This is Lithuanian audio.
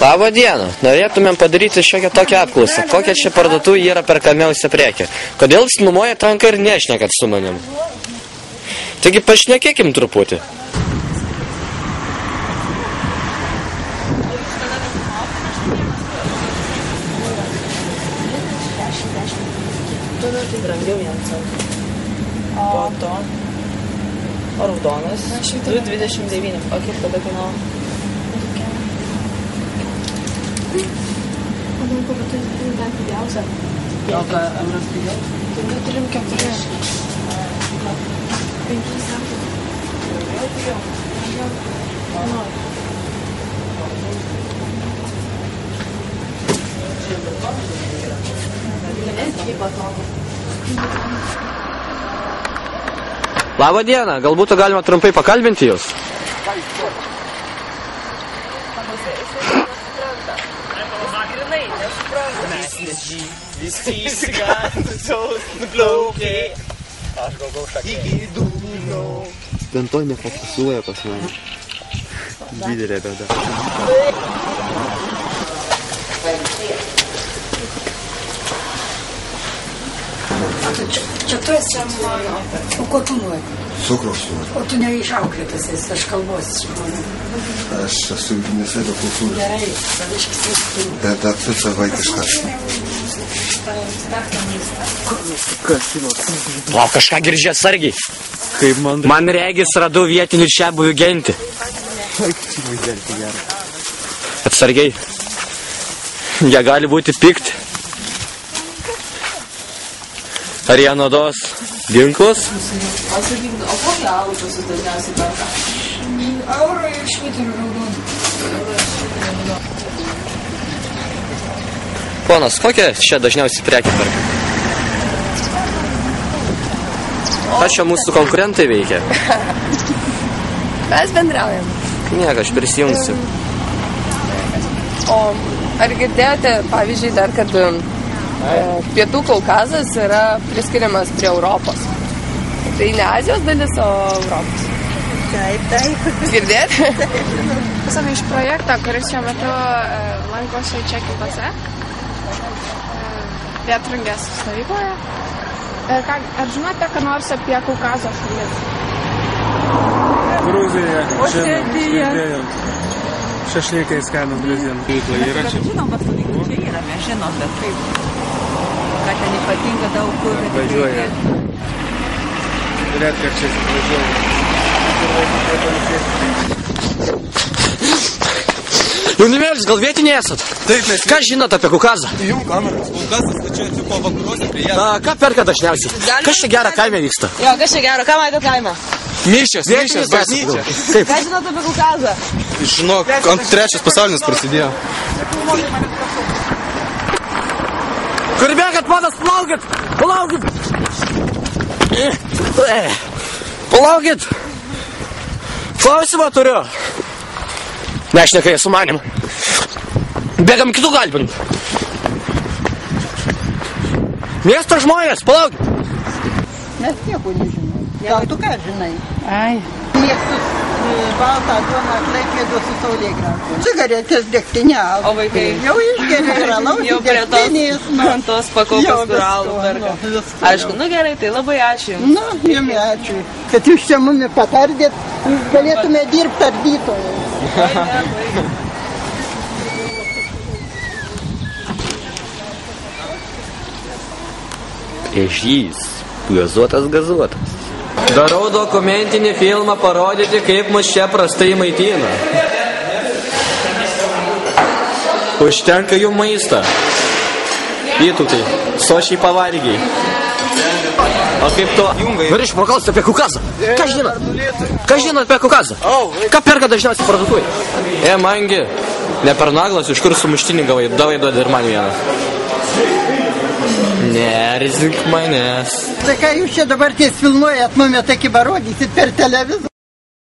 Labą dieną. Norėtumėm padaryti šiokią tokią apklausą. Kokia čia parduotuvė yra perkamiausia prekė? Kodėl jūs numoja tanką ir nešnekat su manim? Taigi pašnekėkim truputį. Tai brangiau jiems. Po to. O raudonas? 2,29. O kiek tada kainavo? Manau, kad tai dar pigiausia. O ką euras pigiausia? Tai turim 4. 5 centų. Pigiau. Labą dieną. Gal būtų galima trumpai pakalbinti jūs? Visi išsigandusios nuplaukė. Aš galvau šakė. Bentoj nefokusuoja pas mane. Didelė bėda. Čia tu esi mano. O ko tu nori? Cukraus nori. O tu neišauklėtas esi, aš kalbos žmonių. Aš esu nesėdo kultūros. Gerai, saviškis esi. Bet dar pica vaikiškas. Palauk, kažką girdžiu atsargiai. Man regis radau vietinių čia buvių gentį. Atsargiai. Jie gali būti pikti. Ar jie naudos ginklus? O sakykime, o kokią alų pas jūs dažniausiai perka? Eurą ir švyturį raudoną. Ponas, kokią čia dažniausiai prekė perka? Ką čia mūsų konkurentai veikia? Mes bendraujam. Nieko, aš prisijungsiu. O ar girdėjote, pavyzdžiui, dar, kad Pietų Kaukazas yra priskiriamas prie Europos? Tai ne Azijos dalis, o Europos. Taip. Girdėjote? Esame iš projekto, kuris šiuo metu lankosi čia kitose Vėtrungės stovykloje. Ar žinote, ką nors apie Kaukazo šalis? Gruzija, žinom, šašlykai skanam Gruzijam. Žinom, kad stovykla čia yra, mes žinom, bet kaip, kad ten ypatinga daug kur. Važiuoja. Retkarčiais važiuoja. Jaunimėlis, gal vietiniai esat? Taip, mes. Ką žinot apie Kaukazą? Jum kameras. Kaukazas, tai čia tipo vakaruose prie ją. Ką perka dažniausiai? Kas čia gero kaime vyksta? Jo, kas čia gero? Ką matėt kaime? Mišios, bažnyčia. Kaip? Ką žinot apie Kaukazą? Žinok, ant 3 pasaulinis prasidėjo. Kur bėgat, manas, palaukit! Palaukit! Klausimą turiu. Nešnekai su manim. Bėgam kitų kalbint. Miesto žmonės, palaukit. Mes nieko nežinom. Gal tu ką žinai? Ai. Miestus baltą duoną klaipėdos su saulėgrąžu. Cigaretės degtinė. O vaikai? Jau išgeria ir alaus Jau prie tos pakopos, kur alų perka. Aišku, nu gerai, tai labai ačiū jums. Nu, jums ačiū. Kad jūs čia mumi patardėt, galėtume dirbti ardytojais. Ežys, gazuotas. Darau dokumentinį filmą parodyti, kaip mus čia prastai maitina. Užtenka jų maistą. Vytautai, sočiai pavargiai. O kaip to? Norėčiau paklausti apie Kaukazą. Ką žinot apie Kaukazą? Ką perka dažniausiai parduotuvėje? Mangi, ne per naglas, iš kur sumuštinį gavai, davai duodi ir man vieną. Nerizink manęs. Tai ką jūs čia dabar ties filmuojat, mumė taigi parodysit per televizorių?